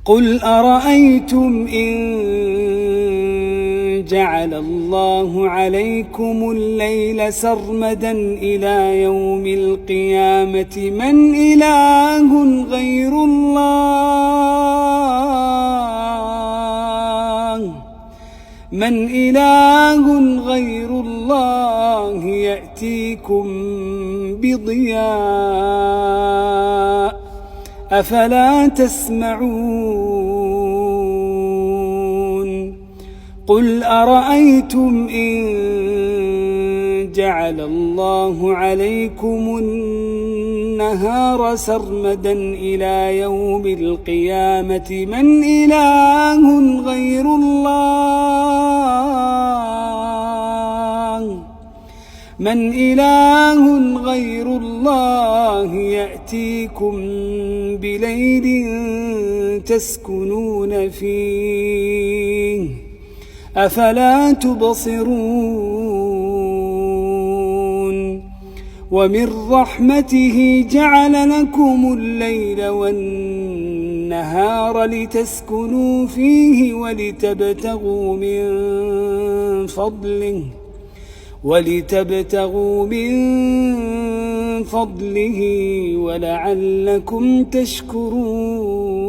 قل أرأيتم إن جعل الله عليكم الليل سرمدا إلى يوم القيامة من إله غير الله يأتيكم بضياء أفلا تسمعون قل أرأيتم إن جعل الله عليكم النهار سرمدا إلى يوم القيامة من إله غير الله يأتيكم بليل تسكنون فيه أفلا تبصرون ومن رحمته جعل لكم الليل والنهار لتسكنوا فيه ولتبتغوا من فضله ولعلكم تشكرون.